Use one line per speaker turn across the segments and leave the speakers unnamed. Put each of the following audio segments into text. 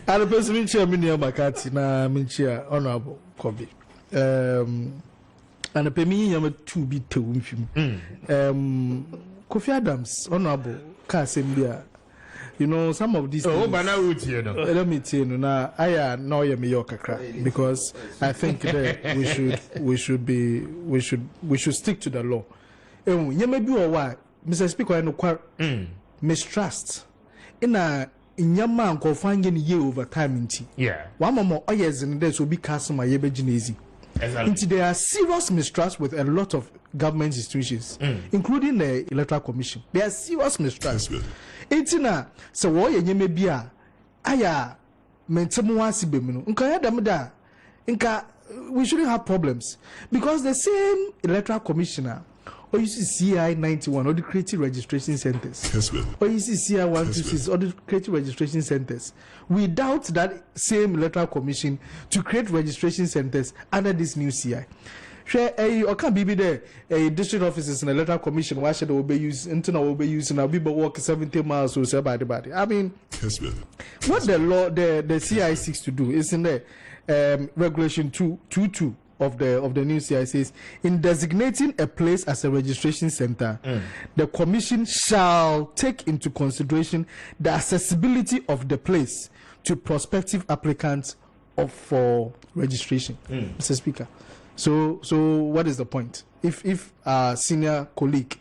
And the person in chair, Minia Makati, na Minchia, Honorable Kobe. And the Pemi Yama to be to him. Kofi Adams, Honorable Kasembia. You know, some of these
things,
let me tell you now, I know you me because I think that we should stick to the law. You may be why Mr. Speaker, I know mistrust in a man go finding year over time in tea.
Yeah.
One more years in this will be customer yebe genesi. Exactly. There are serious mistrust with a lot of government institutions, including the Electoral Commission. There are serious mistrust. Etina so wo ye nyeme bia aya mentemu wasi bemunu nka ya damda nka we shouldn't have problems because the same Electoral Commissioner or you see CI 91 or the creative registration centers or you see CI 126 or the creative registration centers without that same Electoral Commission to create registration centers under this new CI. Or can be there a district offices in the Electoral Commission. Why should they be used? Internal will be used, and I'll be walk 70 miles or so by the body. I mean, what the law, the CI seeks to do is in the regulation 222 of the new CI says in designating a place as a registration center, the Commission shall take into consideration the accessibility of the place to prospective applicants for registration. Mr. Speaker. So what is the point? If senior colleague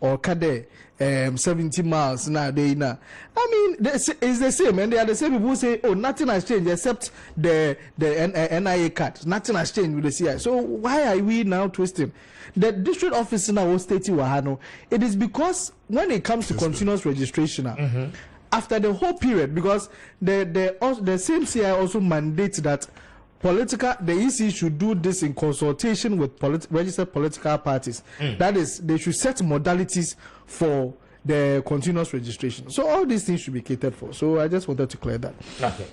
or cadre 70 miles now they na, I mean it's the same, and they are the same people who say, oh, nothing has changed except the NIA card. Nothing has changed with the CI. So why are we now twisting? The district office now was stating Wahano. It is because when it comes to continuous registration after the whole period, because the same CI also mandates that the EC should do this in consultation with registered political parties. That is, they should set modalities for the continuous registration. So all these things should be catered for. So I just wanted to clear that.
Okay.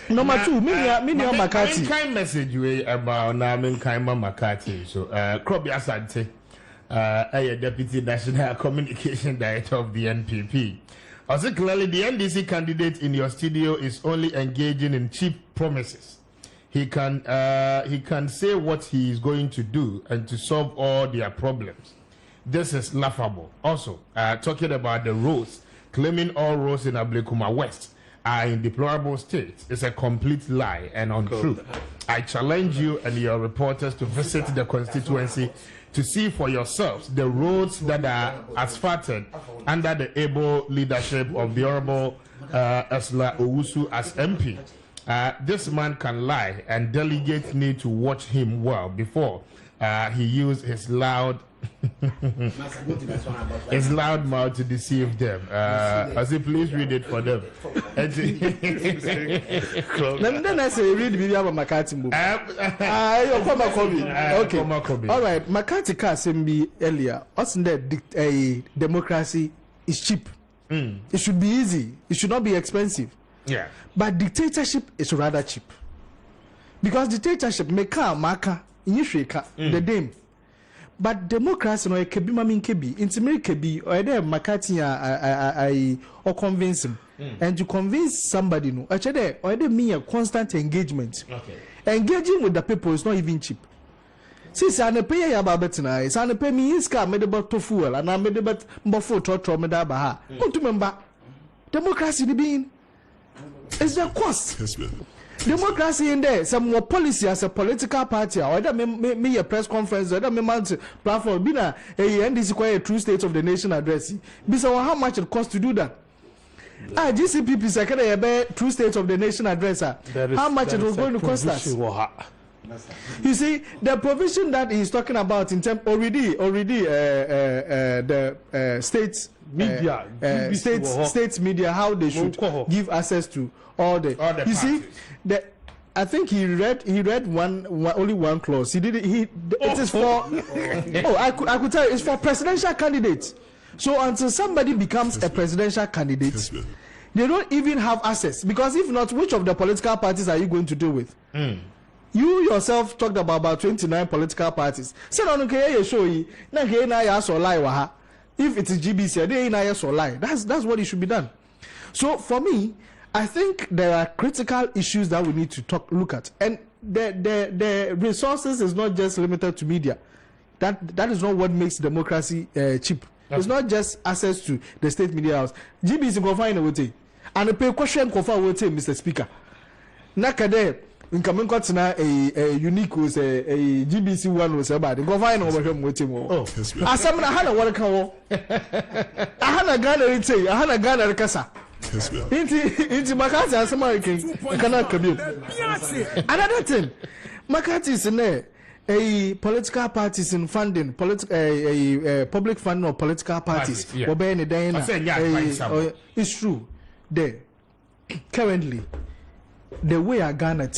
Number two, Minia Makati.
Kind message we about Namin Kaima Makati. So, Krobi Asante, a Deputy National Communication Director of the NPP. Also, clearly, the NDC candidate in your studio is only engaging in cheap promises. He can say what he is going to do and to solve all their problems. This is laughable. Also, talking about the roads, claiming all roads in Ablekuma West are in deplorable state is a complete lie and untrue. I challenge you and your reporters to visit the constituency to see for yourselves the roads that are asphalted under the able leadership of the Honorable Esla Owusu as MP. This man can lie, and delegates need to watch him well before he used his loud mouth to deceive them. I say, please read it for them.
Then I say, read Bibiaba Makati book. Okay. All right. Makati Kasembi earlier. Also, that democracy is cheap. It should be easy. It should not be expensive.
Yeah.
But dictatorship is rather cheap. Because dictatorship maka the dame. But democracy no kebi mami kebi intimate kebi or there Makati I or convince him. And to convince somebody no actually or there mean a constant engagement.
Okay.
Engaging with the people is not even cheap. Since I pay ya babetina, it's an pay me iska made about tofu and I made about mbofo to medabaha. Don't remember democracy the being. It's the cost. Democracy in there, some more policy as a political party, or that me a press conference, or that me mount platform, be na NDC quite a true state of the nation address. Be so how much it costs to do that? GCPP secretary a true state of the nation address. How much it was going to cost us? You see, the provision that he's talking about in terms already the states media, states media, how they should give access to all the you parties. See, I think he read only one clause. It is for I could tell you, it's for presidential candidates. So until somebody becomes a presidential candidate, they don't even have access, because if not, which of the political parties are you going to deal with? You yourself talked about 29 political parties. Say no okay show you na he na ya so lie wa ha. If it is GBC, they na ya so lie. That's what it should be done. So for me, I think there are critical issues that we need to look at, and the resources is not just limited to media. That is not what makes democracy cheap. It's not just access to the state media house. GBC confine wote, and the pay question confine wote, Mr. Speaker. Nakade incoming na a unique was a GBC one was about the confine over him waiting. Oh, Asamna Hana Walakawo. Ahana Ghana, Ahana Ghana Kasa. Into Makati as American cannot commute. Another thing, Makati is in there. A political parties in funding, public funding of political parties. It's true. There, currently, the way I Ghana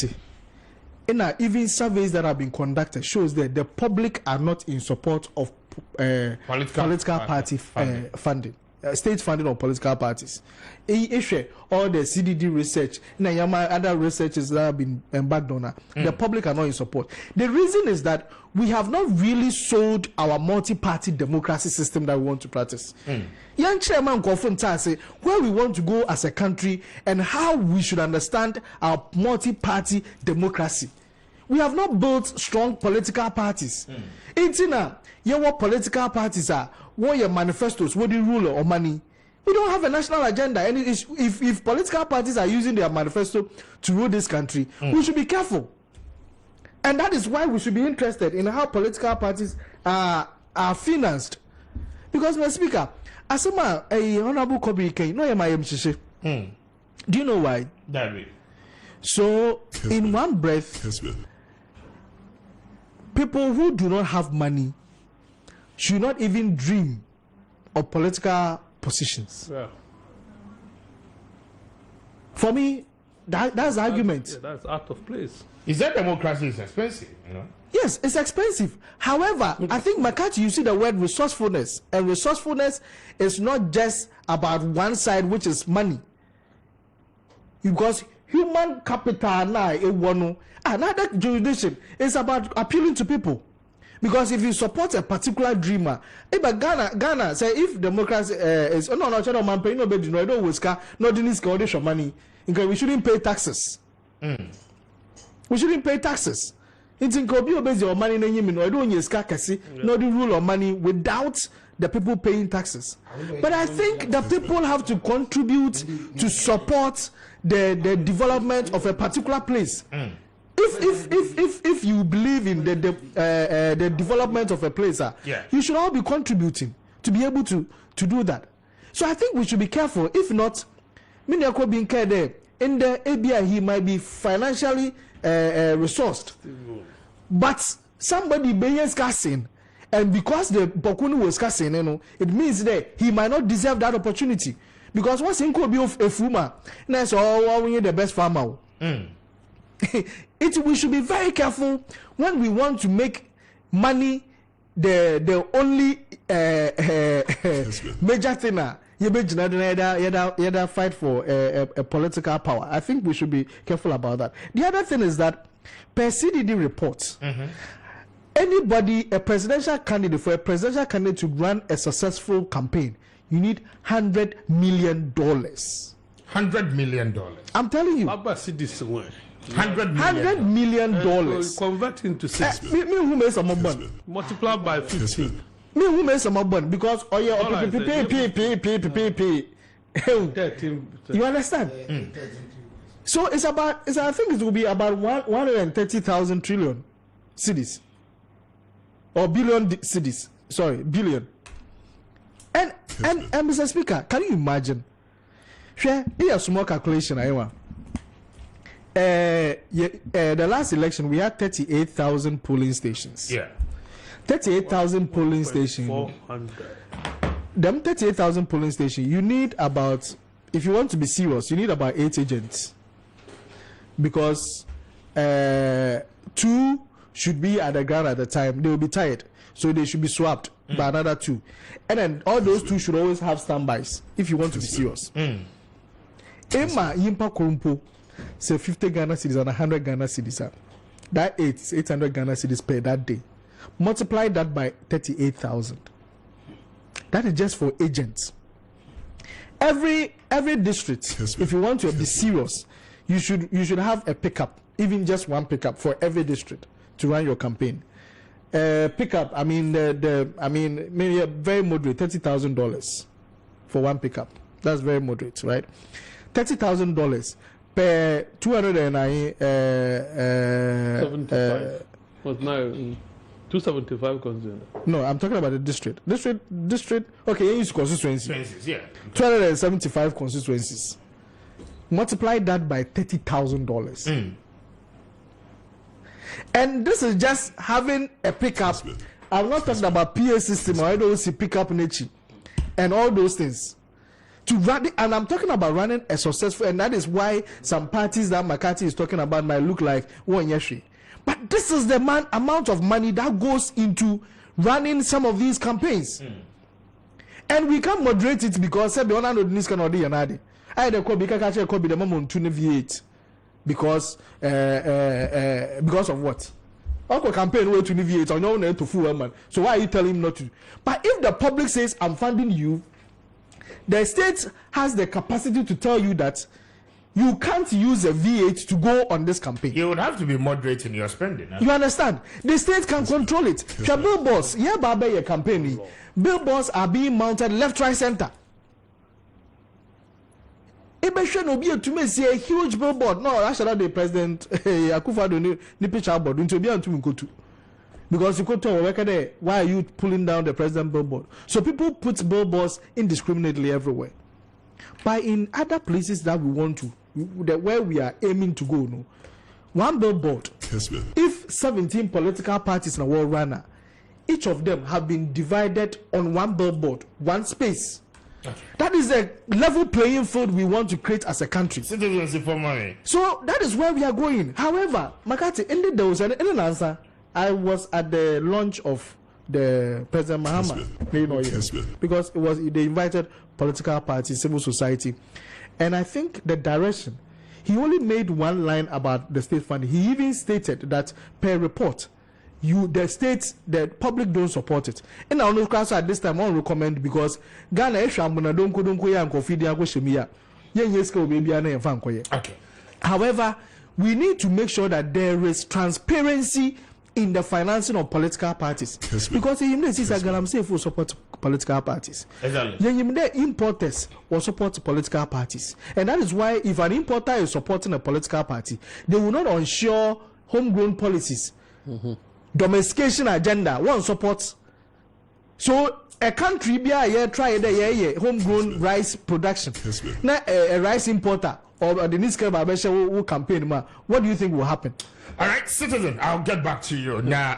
even surveys that have been conducted shows that the public are not in support of political party funding. State funding of political parties. All the CDD research, other researches that have been embarked on, the public are not in support. The reason is that we have not really sold our multi-party democracy system that we want to practice. Young chairman Kofunta say where we want to go as a country and how we should understand our multi-party democracy. We have not built strong political parties. What political parties are, what your manifestos, what the rule or money. We don't have a national agenda, and if political parties are using their manifesto to rule this country, we should be careful. And that is why we should be interested in how political parties are financed. Because, Mr. Speaker, Asama, a honorable Kobe K, no, do you know why? So, in one breath, people who do not have money should not even dream of political positions.
Yeah.
For me, that's the argument.
That's out of place.
Is that democracy is expensive?
Yes, it's expensive. However, I think Makati, you see the word resourcefulness, and resourcefulness is not just about one side, which is money. Because human capital now, another jurisdiction is about appealing to people. Because if you support a particular dreamer, Ghana say if democracy is money, we shouldn't pay taxes. We shouldn't pay taxes. It's in your money, not the rule of money without the people paying taxes. But I think the people have to contribute to support the development of a particular place. If you believe in the development of a place, you should all be contributing to be able to do that. So I think we should be careful. If not, Minyako being cared there in the ABI, he might be financially resourced, but somebody being scarcing, and because the Bokunu was scarcing, it means that he might not deserve that opportunity. Because once in could be of a fuma, that's all we need the best farmer. We should be very careful when we want to make money the only major thing. You fight for a political power. I think we should be careful about that. The other thing is that per CDD report, anybody, a presidential candidate, for a presidential candidate to run a successful campaign, you need $100 million.
$100 million.
I'm telling you. $100 million.
Convert into 6.
Me who makes some money?
Multiply by 15.
Me who makes some money? Because pay. You understand? So it's about. I think it will be about 130,000 trillion cedis or billion cedis. Sorry, billion. And Mr. Speaker, can you imagine? Share a small calculation. The last election we had 38,000 polling stations. 38,000 polling stations.
400.
Them 38,000 polling stations. You need about, if you want to be serious, you need about 8 agents, because 2 should be at the ground at the time. They will be tired, so they should be swapped by another 2, and then all those 2 should always have standbys if you want to be serious. Emma Yimpa Kurumpo. Say 50 Ghana cedis and 100 Ghana cedis. That 800 Ghana cedis per that day. Multiply that by 38,000. That is just for agents. every district, if you want to be serious, you should have a pickup, even just one pickup for every district to run your campaign. Pickup, I mean maybe a very moderate, $30,000 for one pickup. That's very moderate, right? $30,000 per
75 was now 275 consumer.
No, I'm talking about the district. District. Okay, you use constituencies.
Yeah.
275 constituencies. Multiply that by $30,000. And this is just having a pickup. I'm not talking about PA system or IDOC pickup nature and all those things. To run it, and I'm talking about running a successful, and that is why some parties that McCarthy is talking about might look like one yeshi. But this is the amount of money that goes into running some of these campaigns. And we can't moderate it because the one of this cannot be another. I the could be the moment to V8 because of what? Our campaign way to V8 on your own to fool man. So why are you telling him not to? But if the public says I'm funding you, the state has the capacity to tell you that you can't use a V8 to go on this campaign.
You would have to be moderate in your spending. Huh?
You understand? The state can control it. The billboards, yeah, Baba, your campaign. Billboards are being mounted left, right, center. Ebeshe no be to me see a huge billboard. No, actually, the president Akufo-Addo ni picture board into be to go to. Because you could tell why are you pulling down the president billboard? So people put billboards indiscriminately everywhere. But in other places that we want to, where we are aiming to go, no, one billboard. If 17 political parties in a world runner, each of them have been divided on one billboard, one space. Okay. That is a level playing field we want to create as a country. So that is where we are going. However, McCarthy, there was an answer. I was at the launch of the President Mahama, because they invited political parties, civil society, and I think the direction, he only made one line about the state funding. He even stated that per report, the public don't support it. And I know at this time I won't recommend because Ghana okay. However, we need to make sure that there is transparency in the financing of political parties. Because he support political parties. Exactly. Importers will support political parties. And that is why if an importer is supporting a political party, they will not ensure homegrown policies. Domestication agenda, one supports. So a country be a try homegrown rice production. Now a rice importer or the Niska Babesha will campaign. What do you think will happen?
All right, citizen, I'll get back to you now.